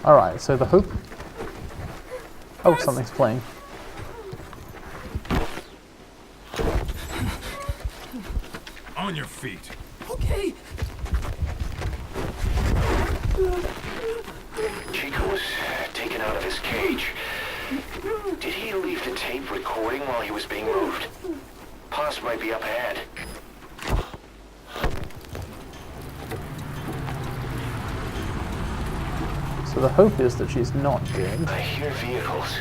Alright, so the hope... Oh, something's playing. On your feet. Okay. Chico was taken out of his cage. Did he leave the tape recording while he was being moved? Paz might be up ahead. So the hope is that she's not dead. I hear vehicles.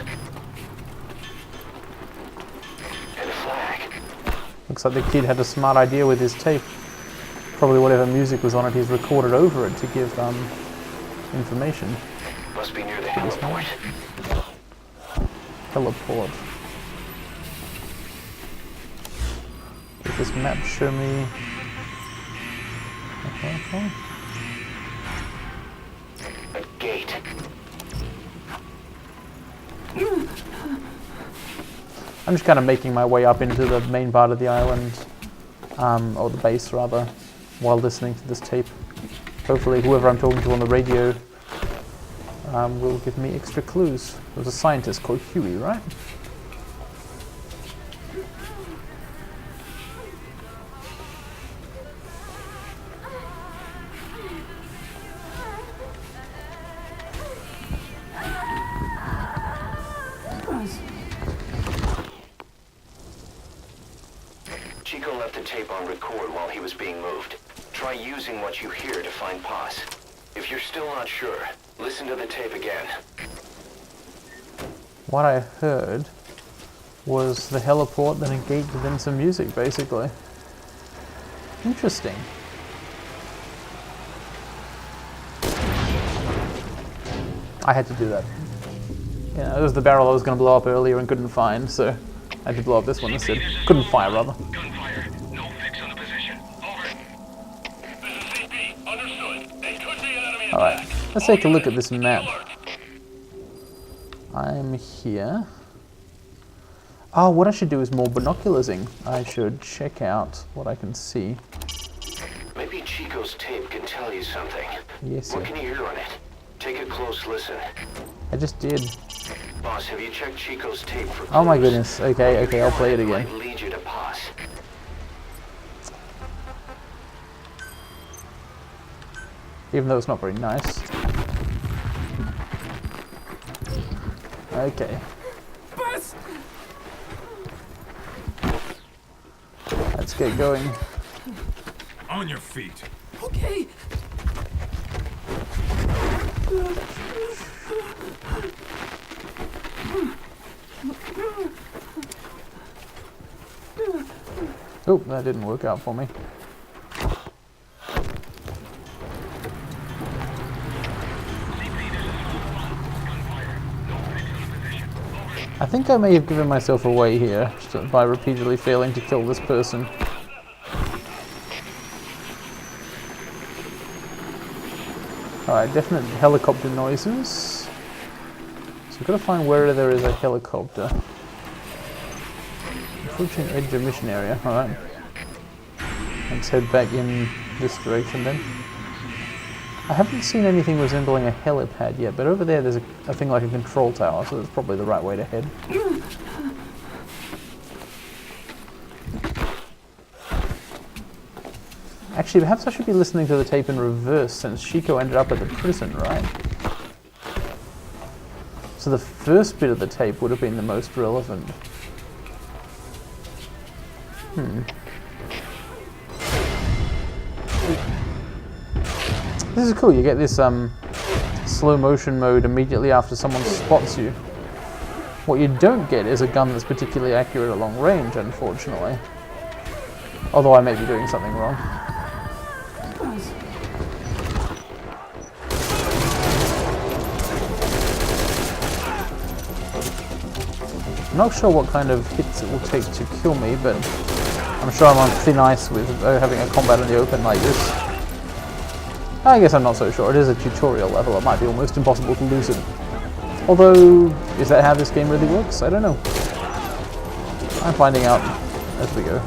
And a flag. Looks like the kid had a smart idea with his tape. Probably whatever music was on it, he's recorded over it to give information. Must be near the heliport. Teleport. Does this map show me? Okay. A gate. I'm just kind of making my way up into the main part of the island, or the base rather, while listening to this tape. Hopefully whoever I'm talking to on the radio will give me extra clues. There was a scientist called Huey, right? Chico left the tape on record while he was being moved. Try using what you hear to find Paz. If you're still not sure, listen to the tape again. What I heard was the heliport, then a gate, then some music, basically. Interesting. I had to do that. You know, it was the barrel I was going to blow up earlier and couldn't find, so I had to blow up this one instead. Couldn't fire, rather. Gunfire. No fix on the position. Over. This is CP. Understood. They could be an enemy Alright, attack. let's take a look at this Be map. alert. I'm here. Oh, what I should do is more binoculars-ing. I should check out what I can see. Maybe Chico's tape can tell you something. Yes, What sir. can you hear on it? Take a close listen. I just did. Boss, have you checked Chico's tape for clues? Oh my goodness. Okay, I'll play it again. Might lead you to Paz. Even though it's not very nice. Okay. Buzz! Let's get going. On your feet. Okay. Oh, that didn't work out for me. I think I may have given myself away here by repeatedly failing to kill this person. Alright, definite helicopter noises. So we've got to find where there is a helicopter. Approaching edge of mission area, alright. Let's head back in this direction then. I haven't seen anything resembling a helipad yet, but over there there's a thing like a control tower, so that's probably the right way to head. Actually, perhaps I should be listening to the tape in reverse since Chico ended up at the prison, right? So the first bit of the tape would have been the most relevant. This is cool, you get this slow motion mode immediately after someone spots you. What you don't get is a gun that's particularly accurate at long range, unfortunately. Although I may be doing something wrong. I'm not sure what kind of hits it will take to kill me, but I'm sure I'm on thin ice with having a combat in the open like this. I guess I'm not so sure. It is a tutorial level. It might be almost impossible to lose it. Although, is that how this game really works? I don't know. I'm finding out as we go.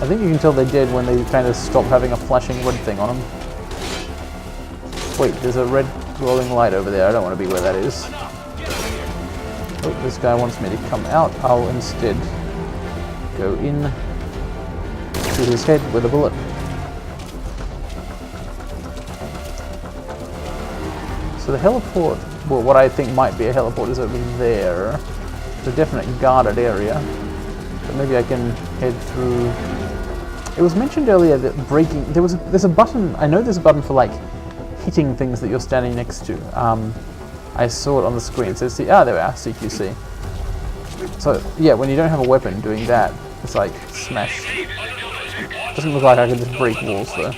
I think you can tell they're dead when they kind of stop having a flashing red thing on them. Wait, there's a red glowing light over there. I don't want to be where that is. Oh, this guy wants me to come out. I'll instead go in to his head with a bullet. So the heliport, well, what I think might be a heliport is over there. It's a definite guarded area. But maybe I can head through. It was mentioned earlier that breaking, there's a button, I know there's a button for like hitting things that you're standing next to. I saw it on the screen. It says, there we are, CQC. So yeah, when you don't have a weapon doing that, it's like smash. Doesn't look like I can just break walls though.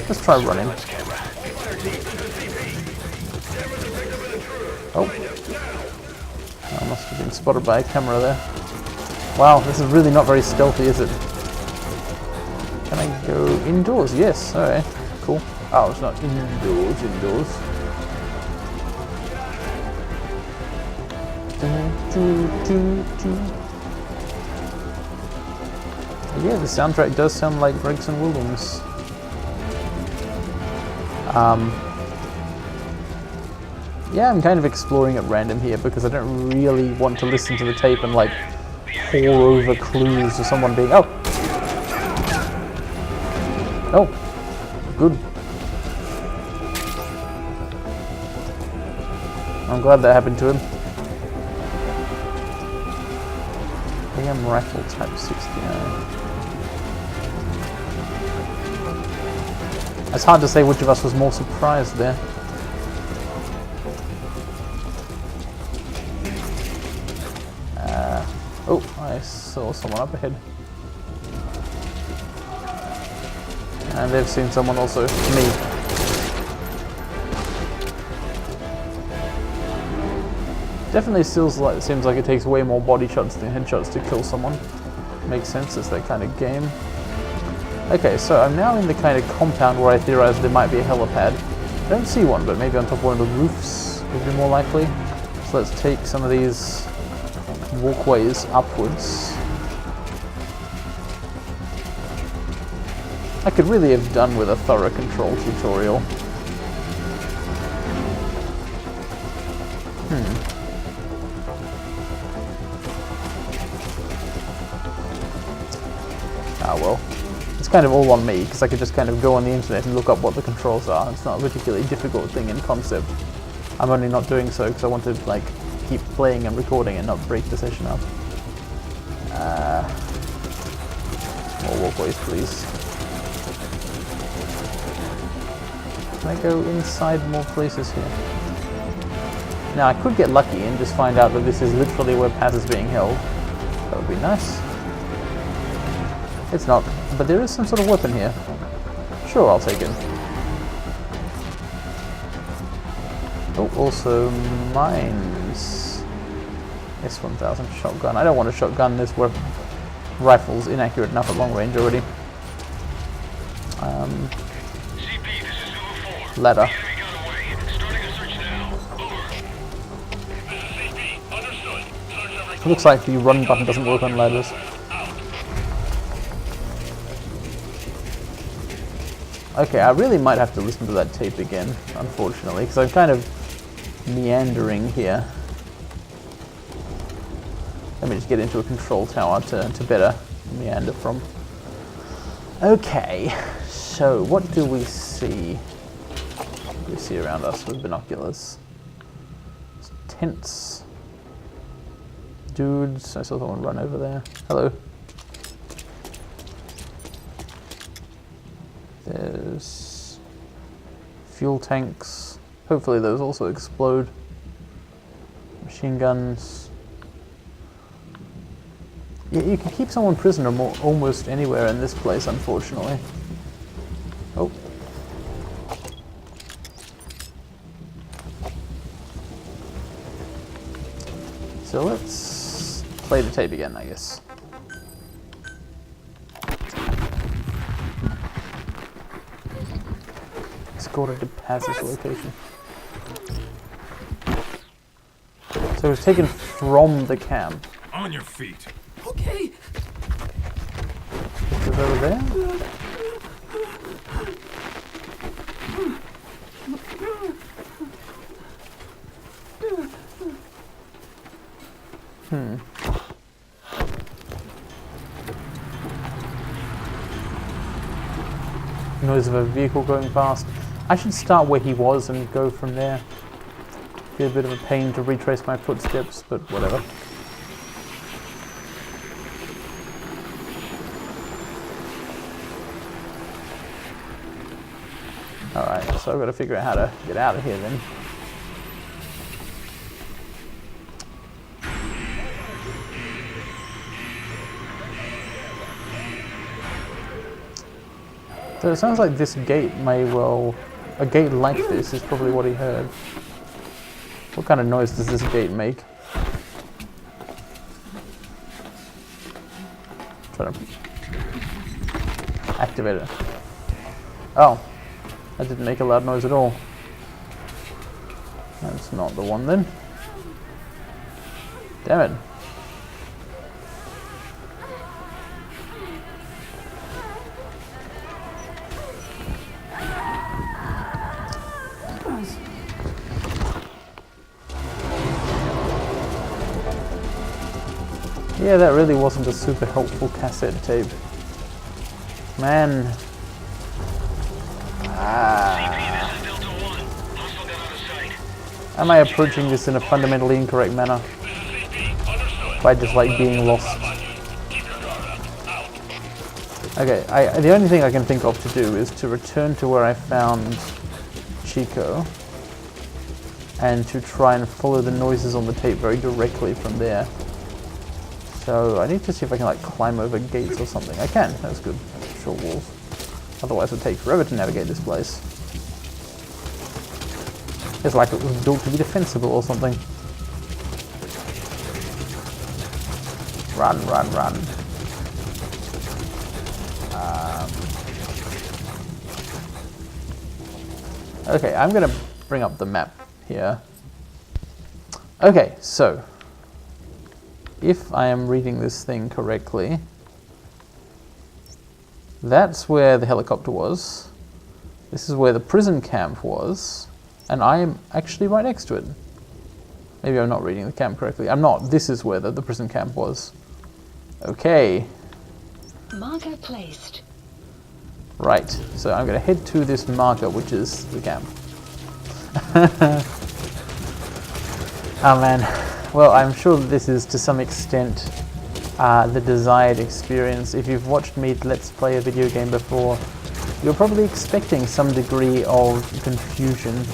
Let's try running. Oh. I must have been spotted by a camera there. Wow, this is really not very stealthy, is it? Can I go indoors? Yes, alright. Cool. Oh, it's not indoors. Yeah, the soundtrack does sound like Briggs and Williams. Yeah, I'm kind of exploring at random here because I don't really want to listen to the tape and like pour over clues to someone being oh, good. I'm glad that happened to him. AM rifle type 69. It's hard to say which of us was more surprised there. Oh, I saw someone up ahead. And they've seen someone also. Me. Definitely seems like it takes way more body shots than headshots to kill someone. Makes sense, it's that kind of game. Okay, so I'm now in the kind of compound where I theorized there might be a helipad. I don't see one, but maybe on top of one of the roofs would be more likely. So let's take some of these walkways upwards. I could really have done with a thorough control tutorial. Ah well. It's kind of all on me, because I could just kind of go on the internet and look up what the controls are. It's not a particularly difficult thing in concept. I'm only not doing so because I want to like keep playing and recording and not break the session up. More walkways, please. Can I go inside more places here? Now I could get lucky and just find out that this is literally where Paz is being held. That would be nice. It's not, but there is some sort of weapon here. Sure, I'll take it. Oh, also mines. S1000 shotgun. I don't want a shotgun. This rifle's inaccurate enough at long range already. CP, this is Zulu 4. Ladder. The enemy got away. Starting a search now. Over. This is CP. Understood. Search every Looks like the run button doesn't work on ladders. Okay, I really might have to listen to that tape again, unfortunately, because I'm kind of meandering here. Let me just get into a control tower to better meander from. Okay, so what do we see? What do we see around us with binoculars? Tents. Dudes, I saw someone run over there. Hello. There's fuel tanks. Hopefully those also explode. Machine guns. Yeah, you can keep someone prisoner almost anywhere in this place, unfortunately. Oh. So let's play the tape again, I guess. Escorted to Paz's location. So it was taken from the camp. On your feet. Okay. was over there? Noise of a vehicle going past. I should start where he was and go from there. Be a bit of a pain to retrace my footsteps, but whatever. Alright, so I've got to figure out how to get out of here then. So it sounds like this gate may well... A gate like this is probably what he heard. What kind of noise does this gate make? Try to activate it. Oh, that didn't make a loud noise at all. That's not the one then. Damn it. Yeah, that really wasn't a super helpful cassette tape. Man. CP, this is Delta 1. Hostile got out of sight. Am I approaching this in a fundamentally incorrect manner? This is CP. Understood. By just like being lost? Keep your guard up. Out. Okay, the only thing I can think of to do is to return to where I found Chico and to try and follow the noises on the tape very directly from there. So I need to see if I can like climb over gates or something. I can, that's good. Short walls. Otherwise it would take forever to navigate this place. It's like it was built to be defensible or something. Run, run, run. Okay, I'm gonna bring up the map here. Okay, so if I am reading this thing correctly, that's where the helicopter was. This is where the prison camp was, and I am actually right next to it. Maybe I'm not reading the camp correctly. I'm not. This is where the prison camp was. Okay. Marker placed. Right, so I'm going to head to this marker, which is the camp. Oh man. Well, I'm sure that this is to some extent the desired experience. If you've watched me let's play a video game before, you're probably expecting some degree of confusion.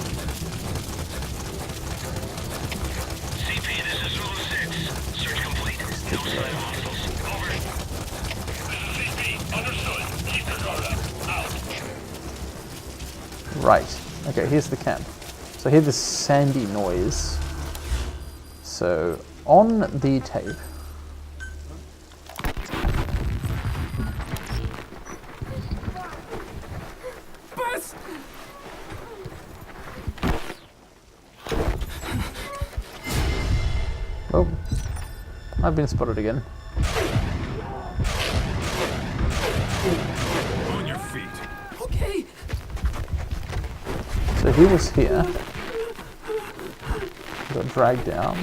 CP, this is Zulu 6. Search complete. No sign of hostiles. Over. This is CP. Understood. Keep your guard up. Out. Right. Okay, here's the camp. So here's this sandy noise. So on the tape, Bus! oh, I've been spotted again. On your feet. Okay. So he was here. Got dragged down.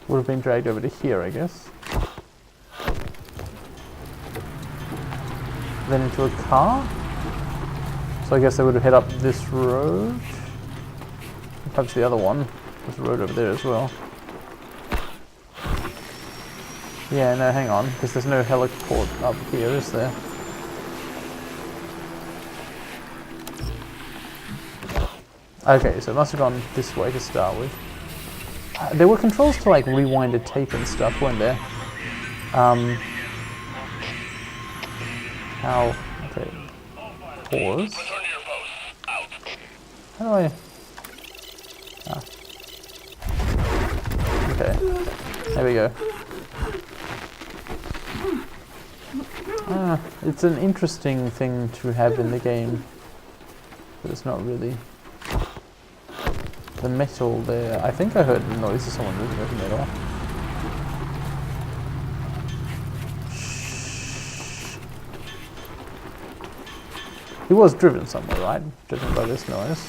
Would have been dragged over to here, I guess. Then into a car. So I guess they would have head up this road. Perhaps the other one. There's a road over there as well. Yeah, no, hang on, because there's no heliport up here, is there? Okay, so it must have gone this way to start with. There were controls to like rewind a tape and stuff, weren't there? How? Okay. Pause. Return to your post. Out. How do I? Ah. Okay. There we go. It's an interesting thing to have in the game, but it's not really. The metal there, I think I heard the noise of someone moving over metal. He was driven somewhere, right? Driven by this noise.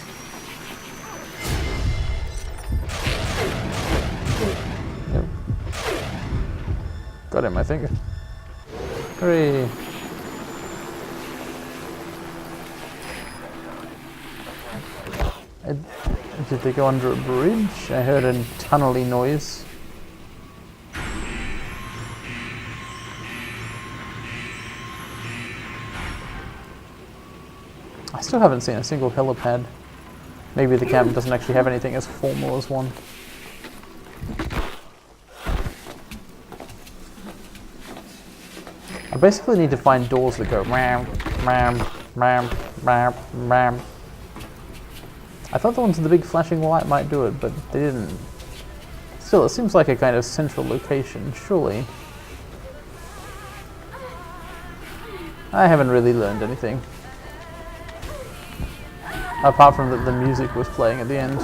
Yep. Got him, I think. Hooray! Did they go under a bridge? I heard a tunnely noise. I still haven't seen a single helipad. Maybe the camp doesn't actually have anything as formal as one. I basically need to find doors that go ram, ram, ram, ram, ram. I thought the ones with the big flashing light might do it, but they didn't. Still, it seems like a kind of central location, surely. I haven't really learned anything. Apart from that the music was playing at the end.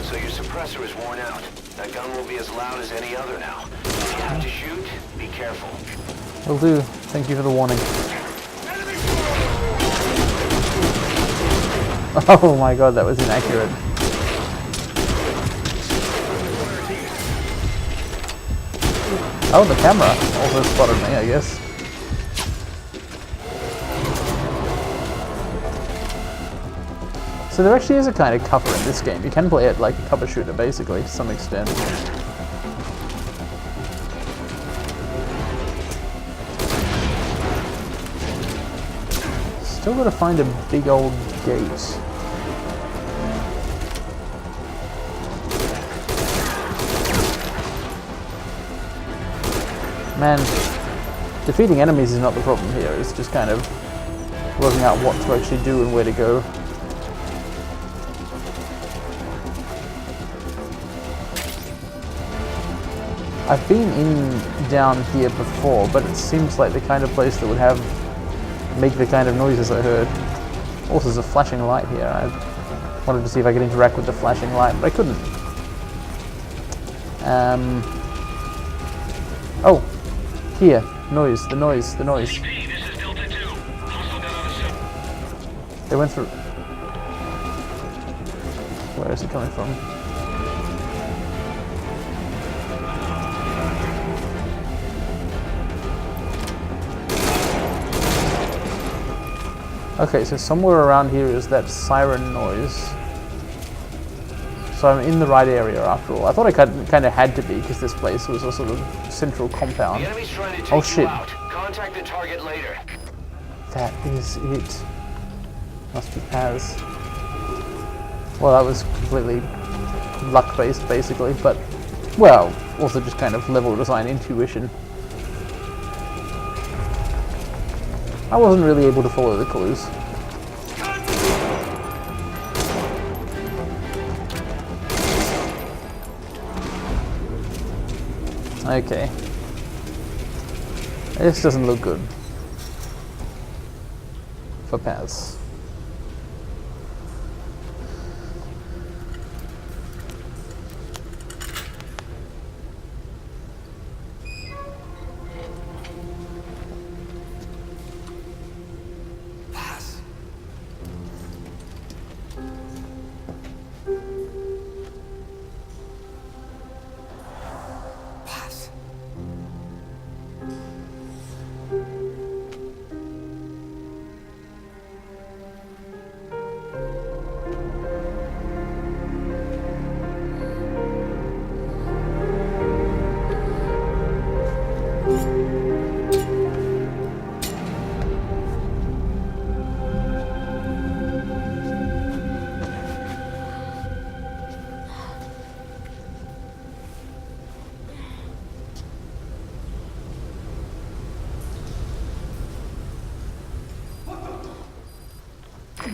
So your suppressor is worn out. That gun will be as loud as any other now. If you have to shoot, be careful. Will do. Thank you for the warning. Oh my god, that was inaccurate. Oh, the camera also spotted me, I guess. So there actually is a kind of cover in this game. You can play it like a cover shooter, basically, to some extent. Still gotta find a big old gate. Man, defeating enemies is not the problem here. It's just kind of working out what to actually do and where to go. I've been down here before, but it seems like the kind of place that would make the kind of noises I heard. Also, there's a flashing light here. I wanted to see if I could interact with the flashing light, but I couldn't. Oh, here, noise, the noise. CP, this is Delta 2. Hostile gun on the south. They went through. Where is it coming from? Okay, so somewhere around here is that siren noise. So I'm in the right area after all. I thought I kind of had to be because this place was a sort of central compound. The enemy's trying to take Oh shit. you out. Contact the target later. That is it. Must be Paz. Well, that was completely luck-based, basically, but, well, also just kind of level design intuition. I wasn't really able to follow the clues. Okay. This doesn't look good for Paz.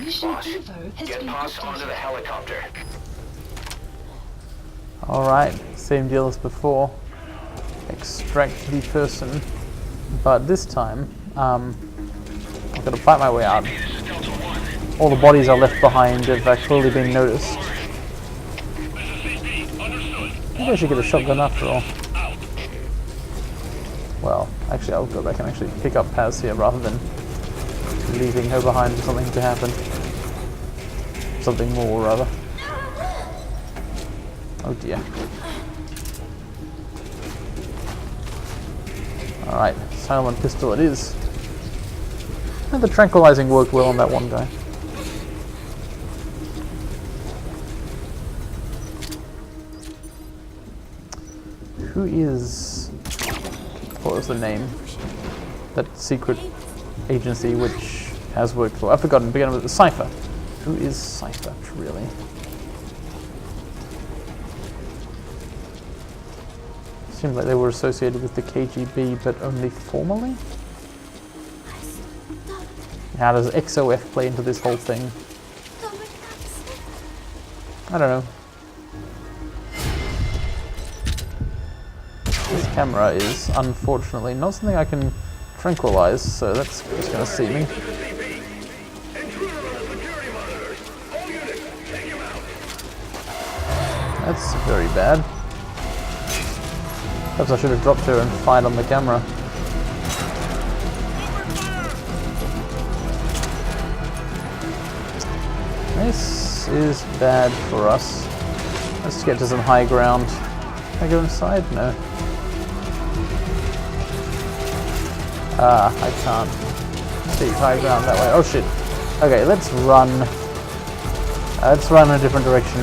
Mission Boss, info has get been Paz onto the updated. helicopter. Alright, same deal as before. Extract the person. But this time, I've got to fight my way out. This is Delta 1. All the bodies are left behind have clearly been noticed. This is CP. Understood. Maybe I should get a shotgun after all. Out. Actually, I'll go back and actually pick up Paz here rather than leaving her behind for something to happen. Something more, rather. Oh dear. Alright, silent pistol it is. And the tranquilizing worked well on that one guy. Who is... what was the name? That secret agency which has worked for... I've forgotten, beginning with the Cypher. Who is Cypher, really? Seemed like they were associated with the KGB, but only formally? How does XOF play into this whole thing? I don't know. This camera is unfortunately not something I can tranquilize, so that's just going to see me. That's very bad. Perhaps I should have dropped her and fired on the camera. This is bad for us. Let's get to some high ground. Can I go inside? No. Ah, I can't see high ground that way. Oh shit. Okay, let's run. Let's run in a different direction.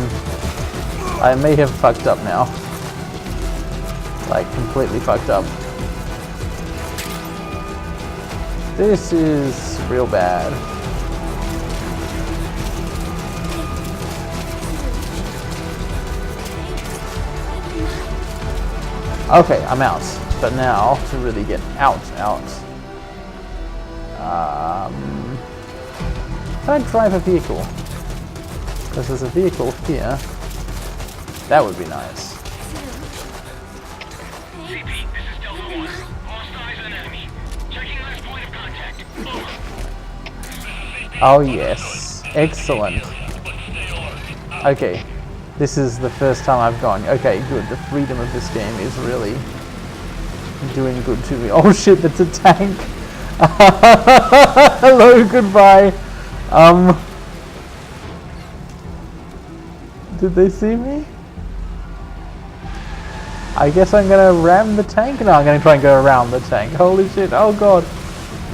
I may have fucked up now. Like, completely fucked up. This is real bad. Okay, I'm out. But now, to really get out. Can I drive a vehicle? Because there's a vehicle here. That would be nice. CP, this is Delta 1. Lost eyes on enemy. Checking last point of contact. Over. Oh yes. Excellent. Okay. This is the first time I've gone. Okay, good. The freedom of this game is really doing good to me. Oh shit, that's a tank. Hello, goodbye. Did they see me? I guess I'm gonna ram the tank? No, I'm gonna try and go around the tank. Holy shit, oh god.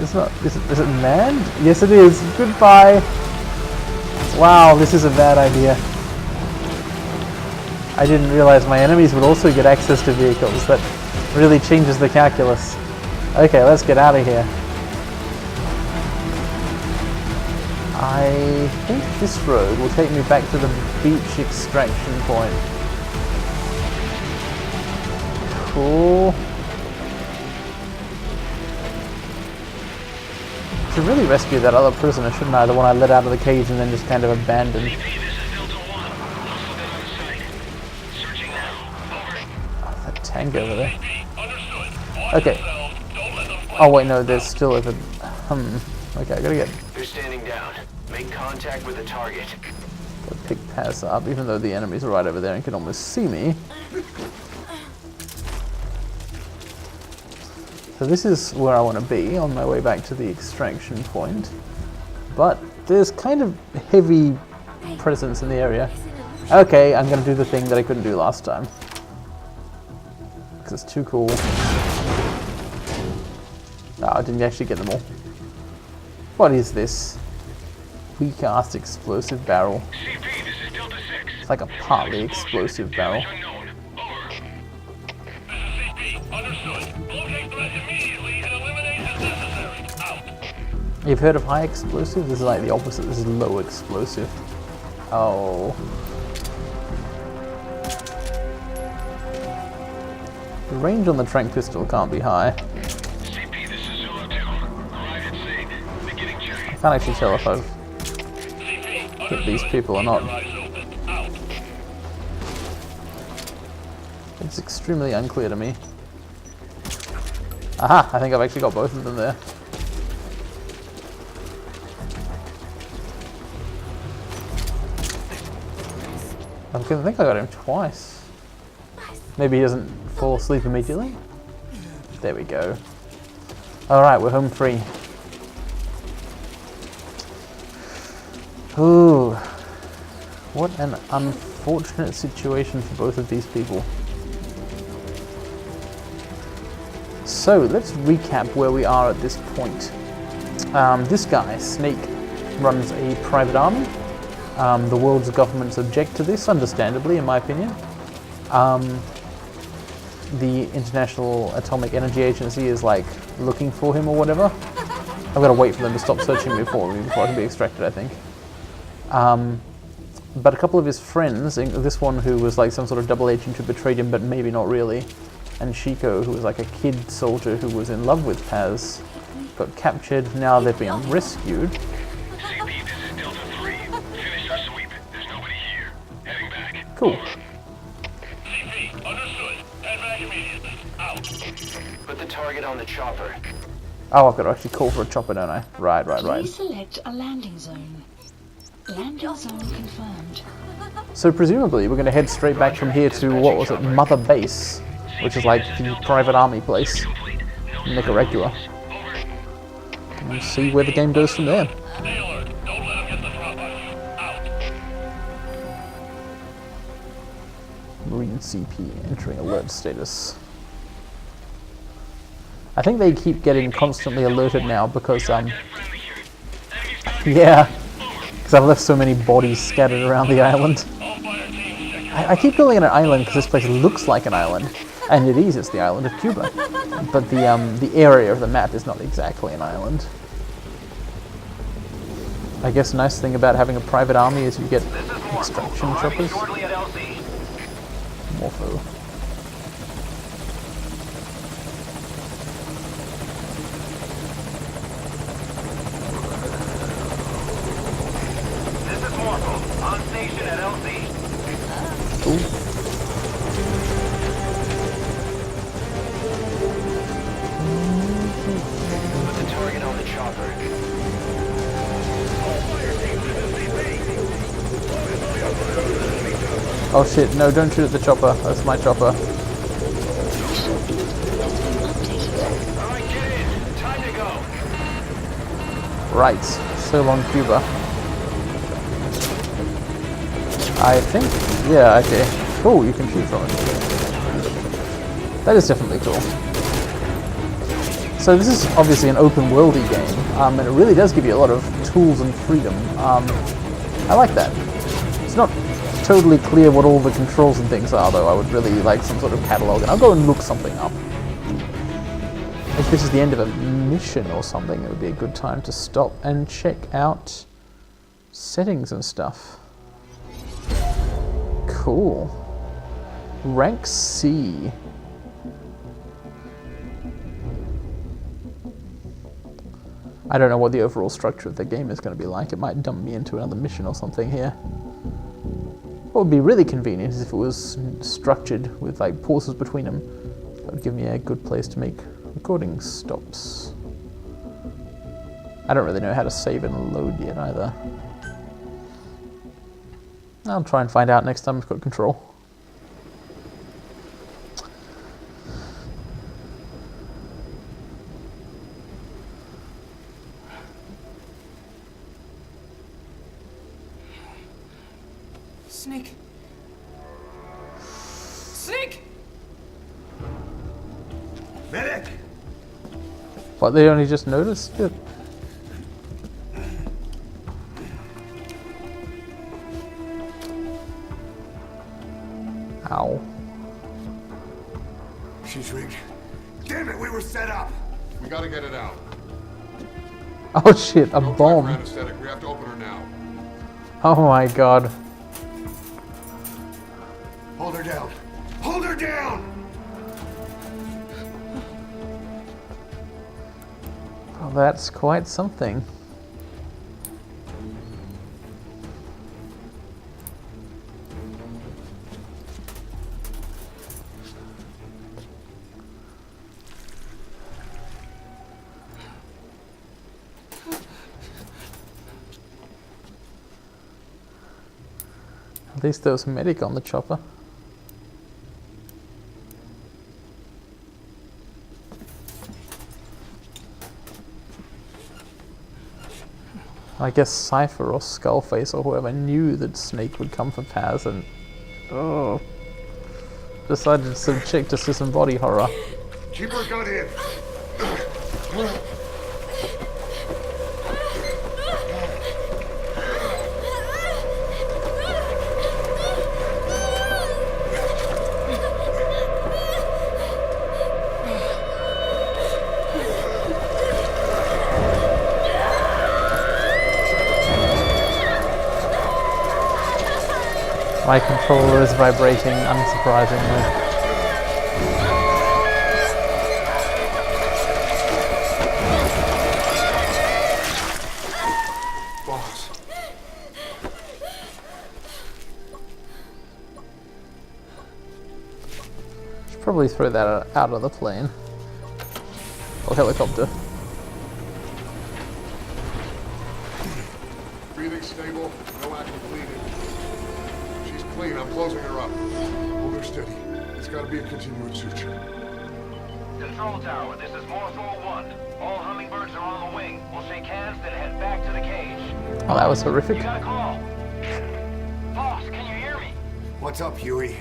It's not, is it manned? Yes it is. Goodbye. Wow, this is a bad idea. I didn't realize my enemies would also get access to vehicles. That really changes the calculus. Okay, let's get out of here. I think this road will take me back to the beach extraction point. Cool. To really rescue that other prisoner, shouldn't I? The one I let out of the cage and then just kind of abandoned. CP, this is Delta 1. Hostile dead on site. Searching now. Over. Oh, that tank over there. Understood. Okay. Oh wait, no, there's still a... Okay, I gotta get... They're standing down. Make contact with the target. Gotta pick Paz up, even though the enemies are right over there and can almost see me. So this is where I want to be, on my way back to the extraction point. But there's kind of heavy presence in the area. Okay, I'm going to do the thing that I couldn't do last time. Because it's too cool. Oh, I didn't actually get them all. What is this? Weak-ass explosive barrel. CP, this is Delta 6. It's like a partly explosive barrel. Unknown. Over. This is CP. Understood. Locate threat immediately and eliminate as necessary. Out. You've heard of high explosive? This is like the opposite. This is low explosive. Oh. The range on the tranq pistol can't be high. CP, this is Zulu 2. Arrive at scene. Beginning check. I can't actually tell if I've hit these people or not. It's extremely unclear to me. Aha! I think I've actually got both of them there. I think I got him twice. Maybe he doesn't fall asleep immediately? There we go. Alright, we're home free. Ooh. What an unfortunate situation for both of these people. So, let's recap where we are at this point. This guy, Snake, runs a private army. The world's governments object to this, understandably, in my opinion. The International Atomic Energy Agency is, like, looking for him or whatever. I've got to wait for them to stop searching before I can be extracted, I think. But a couple of his friends, this one who was like some sort of double agent who betrayed him, but maybe not really, and Chico, who was like a kid soldier who was in love with Paz, got captured. Now they've been rescued. CP, this is Delta 3. Finished our sweep. There's nobody here. Heading back. Cool. CP, understood. Head back immediately. Out. Put the target on the chopper. Oh, I've got to actually call for a chopper, don't I? Right. Please select a landing zone. Landing zone confirmed. So presumably we're going to head straight back from here to, what was it, Mother Base, which is like the private army place in Nicaragua. And see where the game goes from there. Stay alert. Don't let him get the drop on you. Out. Marine CP entering alert status. I think they keep getting constantly alerted now because, yeah, because I've left so many bodies scattered around the island. I keep calling it an island because this place looks like an island, and it is, it's the island of Cuba. But the area of the map is not exactly an island. I guess the nice thing about having a private army is you get extraction choppers. Morpho. This is Morpho, on station at LZ. Ooh. Put the target on the chopper. Oh shit, no, don't shoot at the chopper. That's my chopper. Alright, get in. Time to go. Right, so long Cuba. I think, yeah, okay. Cool, you can shoot from it. That is definitely cool. So this is obviously an open worldy game, and it really does give you a lot of tools and freedom. I like that. It's not totally clear what all the controls and things are, though. I would really like some sort of catalog, and I'll go and look something up. If this is the end of a mission or something, it would be a good time to stop and check out settings and stuff. Cool. Rank C. I don't know what the overall structure of the game is going to be like. It might dump me into another mission or something here. What would be really convenient is if it was structured with like pauses between them. That would give me a good place to make recording stops. I don't really know how to save and load yet either. I'll try and find out next time I've got control. Snake. Snake! Medic! What, they only just noticed it? Ow. She's rigged. Damn it, we were set up. We gotta get it out. Oh shit, a No time for bomb. anesthetic. We have to open her now. Oh my god. Hold her down. Hold her down! Well, that's quite something. At least there was a medic on the chopper. I guess Cypher or Skullface or whoever knew that Snake would come for Paz and decided to check to see some body horror. Keep her gun in. My controller is vibrating, unsurprisingly. Boss. Should probably throw that out of the plane. Or helicopter. Breathing stable, no active bleeding. She's clean, I'm closing her up. Hold her steady. It's gotta be a continuous suture. Control tower, this is Morpho 1. All hummingbirds are on the wing. We'll shake hands, then head back to the cage. Oh, that was horrific. You got a call. Boss, can you hear me? What's up, Huey?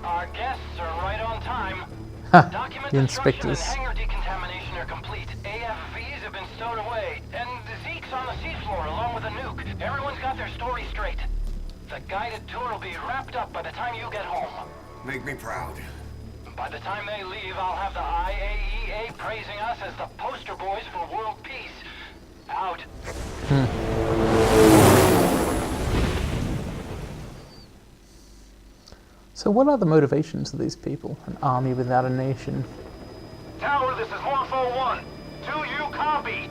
Our guests are right on time. Ha! Document The destruction and inspectors. hangar decontamination are complete. AFVs have been stowed away. And Zeke's on the seafloor along with a nuke. Everyone's got their story straight. The guided tour will be wrapped up by the time you get home. Make me proud. By the time they leave, I'll have the IAEA praising us as the poster boys for world peace. Out. So what are the motivations of these people? An army without a nation? Tower, this is Morpho 1. Do you copy?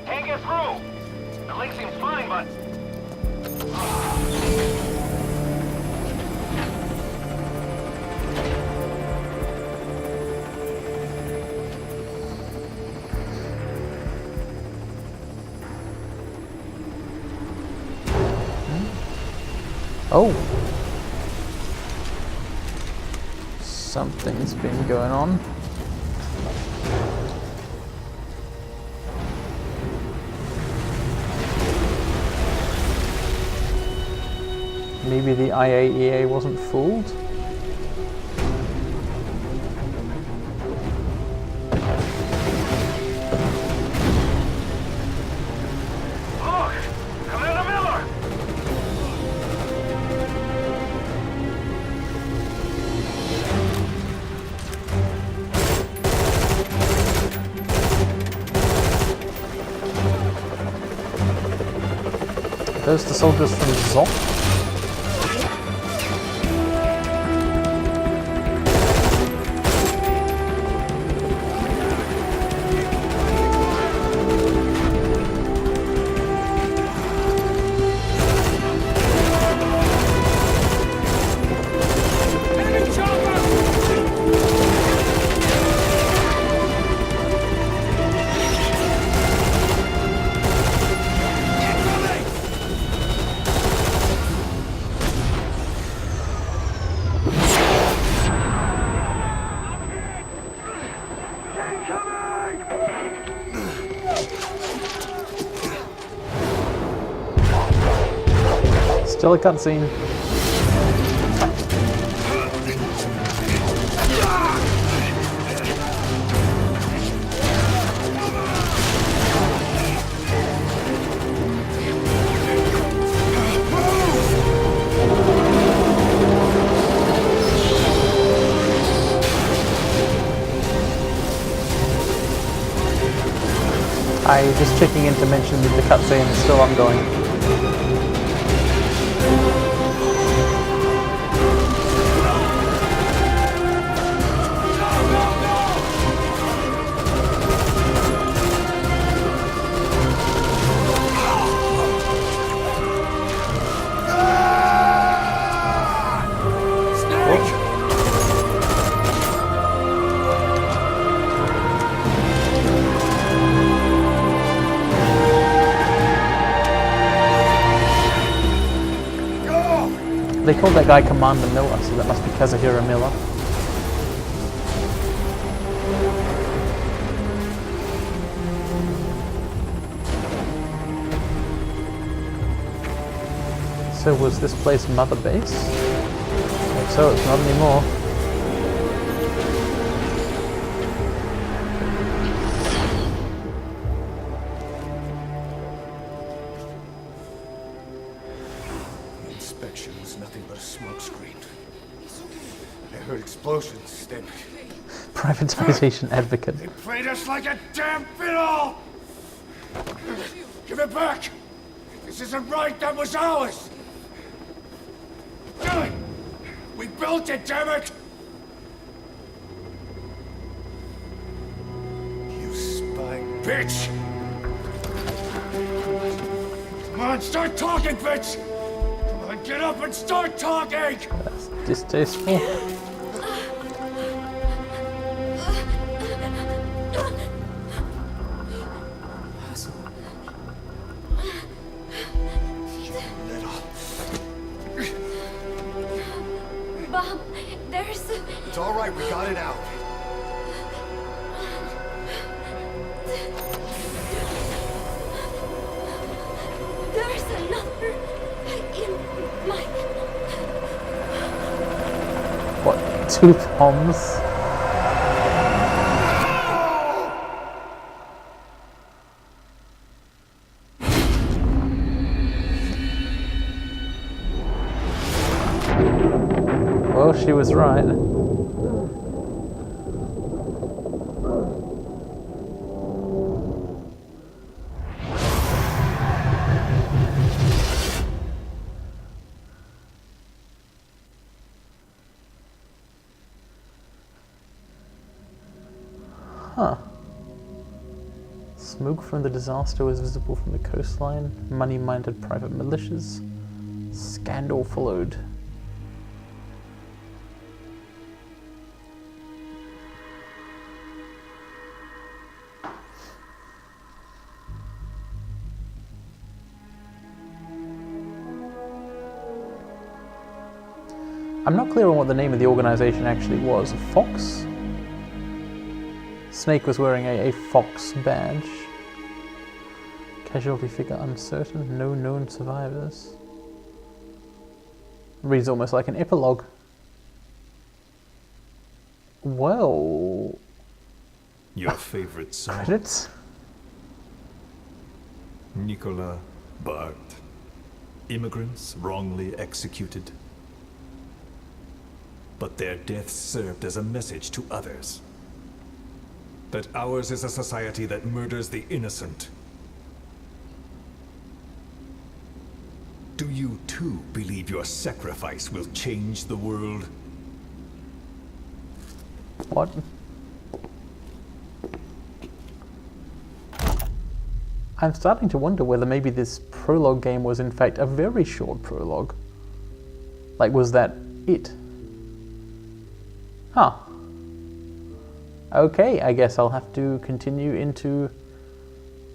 Can't get through. The link seems fine, but... Oh! Something's been going on. Maybe the IAEA wasn't fooled? Look! Commander Miller! Those the soldiers from Zop? Still a cutscene. I just checking in to mention that the cutscene is still ongoing. They called that guy Commander Miller, so that must be Kazuhiro Miller. So was this place Mother Base? If so, it's not anymore. Inspection was nothing but a smokescreen. I heard explosions, then Privatization advocate. they played us like a damn fiddle! Give it back! This isn't right, that was ours! We built it, damn it! You spy bitch! Come on, start talking, bitch! Come on, get up and start talking! That's distasteful. Bob, there's... It's all right, we got it out. There's another in my... What, 2 bombs? Well, she was right. Huh. Smoke from the disaster was visible from the coastline. Money-minded private militias. Scandal followed. I'm not clear on what the name of the organization actually was. Fox? Snake was wearing a Fox badge. Casualty figure uncertain. No known survivors. Reads almost like an epilogue. Well... Your favorite song? Credits? Nicola Bart. Immigrants wrongly executed. But their deaths served as a message to others. That ours is a society that murders the innocent. Do you too believe your sacrifice will change the world? What? I'm starting to wonder whether maybe this prologue game was in fact a very short prologue. Like, was that it? Huh. Okay, I guess I'll have to continue into...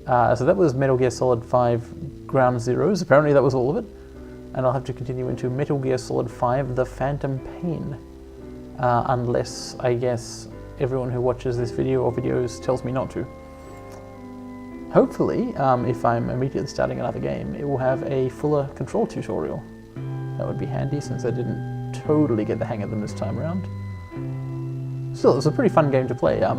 so that was Metal Gear Solid 5 Ground Zeroes. Apparently that was all of it. And I'll have to continue into Metal Gear Solid 5 The Phantom Pain. Unless, I guess, everyone who watches this video or videos tells me not to. Hopefully, if I'm immediately starting another game, it will have a fuller control tutorial. That would be handy since I didn't totally get the hang of them this time around. Still, it was a pretty fun game to play. I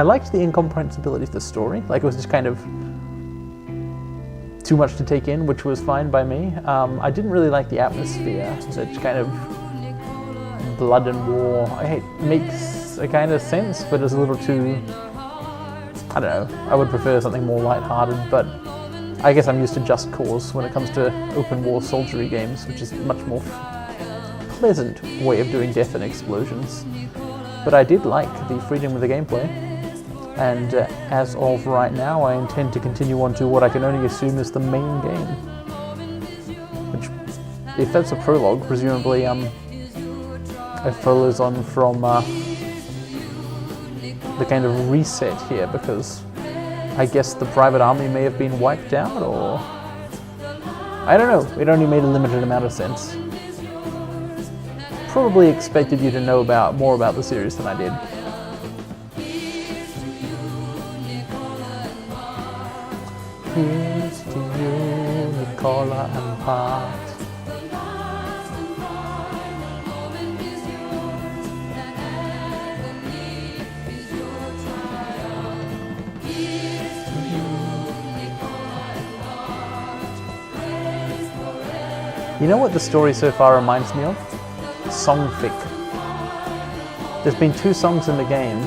liked the incomprehensibility of the story. Like, it was just kind of too much to take in, which was fine by me. I didn't really like the atmosphere. Such kind of blood and war. It makes a kind of sense, but it's a little too... I don't know. I would prefer something more lighthearted, but I guess I'm used to Just Cause when it comes to open war soldiery games, which is much more pleasant way of doing death and explosions. But I did like the freedom of the gameplay, and as of right now I intend to continue on to what I can only assume is the main game. Which, if that's a prologue, presumably it follows on from the kind of reset here, because I guess the private army may have been wiped out, or... I don't know, it only made a limited amount of sense. Probably expected you to know more about the series than I did. Here's to you, Nicola and Bart. You know what the story so far reminds me of? Songfic. There's been 2 songs in the game,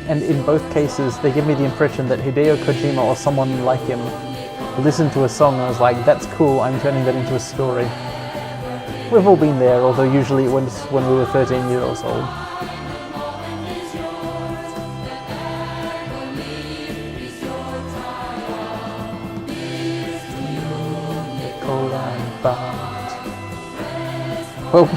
and in both cases they give me the impression that Hideo Kojima or someone like him listened to a song and was like, that's cool, I'm turning that into a story. We've all been there, although usually it was when we were 13 years old. Oh.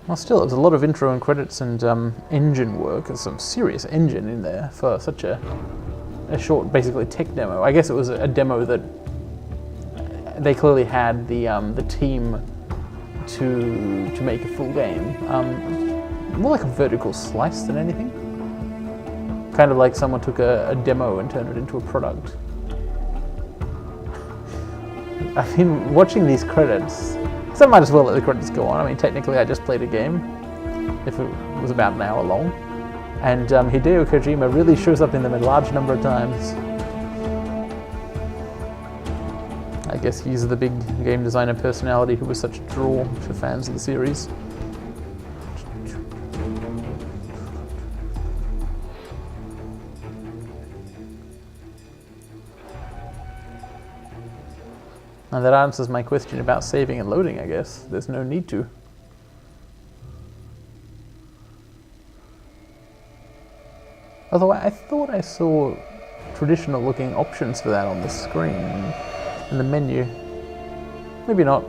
Well, still, there's a lot of intro and credits and engine work. There's some serious engine in there for such a short, basically tech demo. I guess it was a demo that they clearly had the team to make a full game. More like a vertical slice than anything. Kind of like someone took a demo and turned it into a product. I've been watching these credits, so I might as well let the credits go on. I mean, technically I just played a game, if it was about an hour long. And Hideo Kojima really shows up in them a large number of times. I guess he's the big game designer personality who was such a draw to fans of the series. And that answers my question about saving and loading, I guess. There's no need to. Although I thought I saw traditional looking options for that on the screen, in the menu. Maybe not.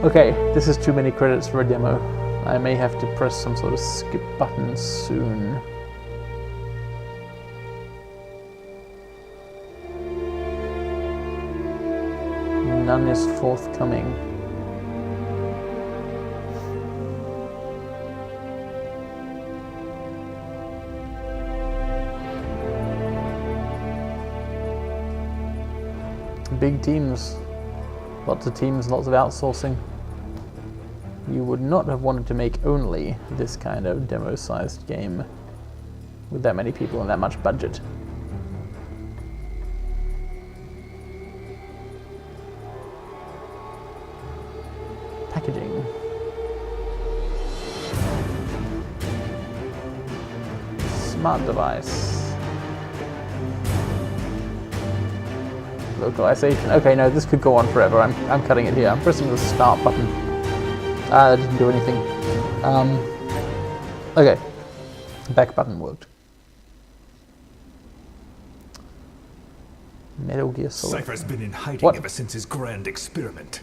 Okay, this is too many credits for a demo. I may have to press some sort of skip button soon. None is forthcoming. Big teams, lots of outsourcing. You would not have wanted to make only this kind of demo-sized game with that many people and that much budget. Packaging. Smart device. Localization. Okay, no, this could go on forever. I'm cutting it here. I'm pressing the start button. That didn't do anything. Okay. Back button worked. Metal Gear Solid. Cypher's been in hiding ever since his grand experiment.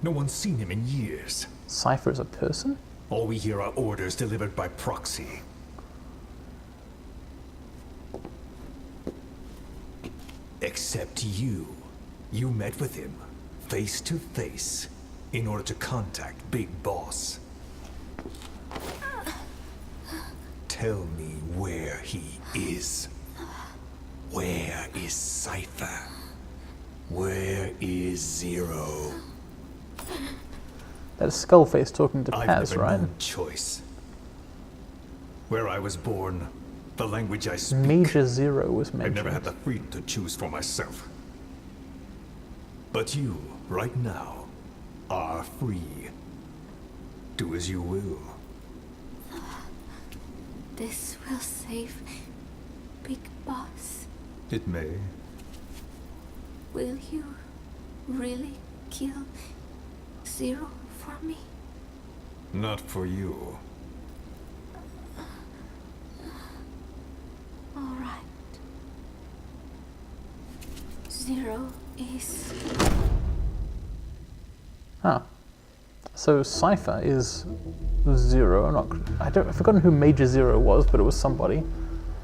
No one's seen him in years. Cypher is a person? All we hear are orders delivered by proxy. Except you. You met with him, face to face, in order to contact Big Boss. Tell me where he is. Where is Cypher? Where is Zero? That's Skullface talking to I've Paz, never right? known choice. Where I was born, the language I speak. Major Zero was mentioned. I've never had the freedom to choose for myself. But you, right now, are free. Do as you will. This will save Big Boss. It may. Will you really kill Zero for me? Not for you. All right. Zero is Huh. So Cypher is Zero. I've forgotten who Major Zero was, but it was somebody.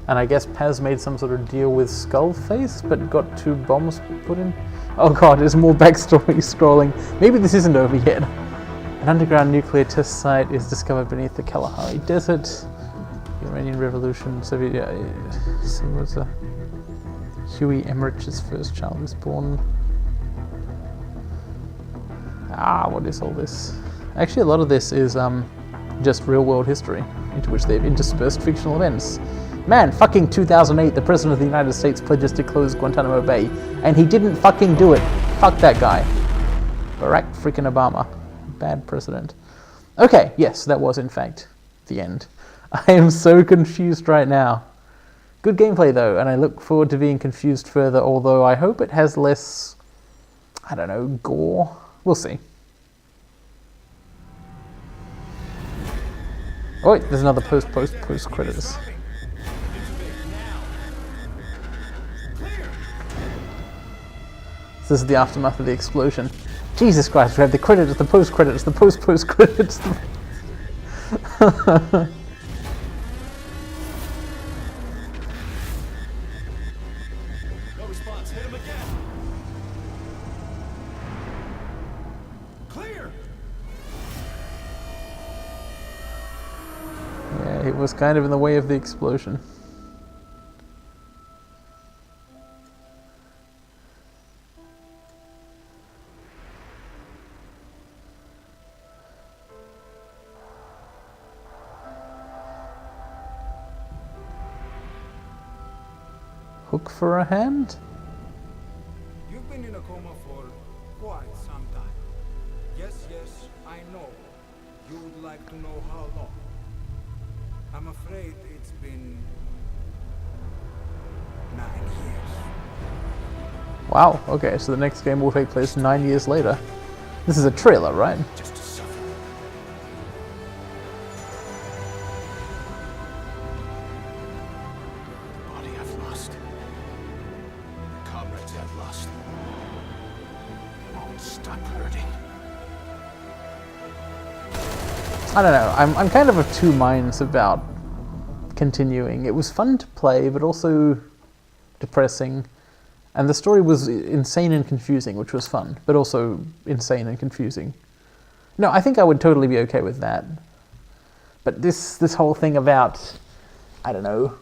And I guess Paz made some sort of deal with Skullface, but got 2 bombs put in. Oh god, there's more backstory scrolling. Maybe this isn't over yet. An underground nuclear test site is discovered beneath the Kalahari Desert. The Iranian Revolution, Soviet... was Huey Emmerich's first child was born. What is all this? Actually, a lot of this is just real-world history, into which they've interspersed fictional events. Man, fucking 2008, the President of the United States pledges to close Guantanamo Bay, and he didn't fucking do it. Fuck that guy. Barack freaking Obama. Bad president. Okay, yes, that was in fact the end. I am so confused right now. Good gameplay though, and I look forward to being confused further, although I hope it has less, I don't know, gore. We'll see. Oh wait, there's another post credits. This is the aftermath of the explosion. Jesus Christ, we have the credits, the post credits, the post credits. No response. Hit him again. Clear. Yeah, it was kind of in the way of the explosion. Hook for a hand? You've been in a coma for quite some time. Yes, I know. You would like to know how long. I'm afraid it's been 9 years. Wow, okay, so the next game will take place 9 years later. This is a trailer, right? Just to suffer. The body I've lost. The comrades I've lost. Won't stop hurting. I don't know, I'm kind of two minds about continuing. It was fun to play, but also depressing. And the story was insane and confusing, which was fun, but also insane and confusing. No, I think I would totally be okay with that. But this whole thing about, I don't know,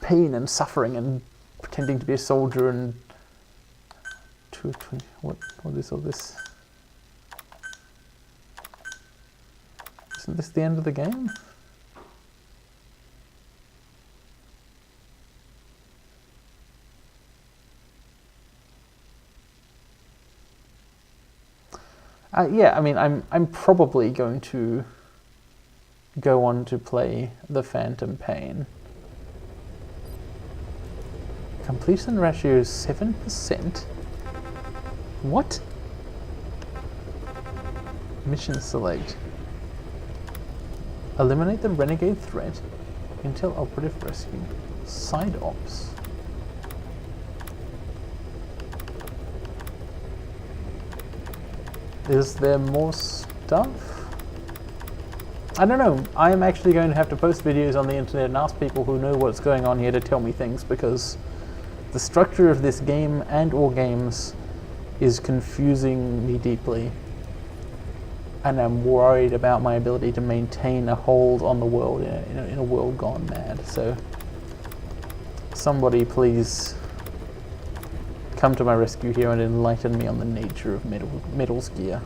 pain and suffering and pretending to be a soldier and... 220, what is all this? Isn't this the end of the game? Yeah, I mean, I'm probably going to go on to play The Phantom Pain. Completion ratio is 7%. What? Mission select. Eliminate the renegade threat. Intel operative rescue. Side ops. Is there more stuff? I don't know. I am actually going to have to post videos on the internet and ask people who know what's going on here to tell me things, because the structure of this game and or games is confusing me deeply. And I'm worried about my ability to maintain a hold on the world in a world gone mad. So somebody please come to my rescue here and enlighten me on the nature of Metal's Gear.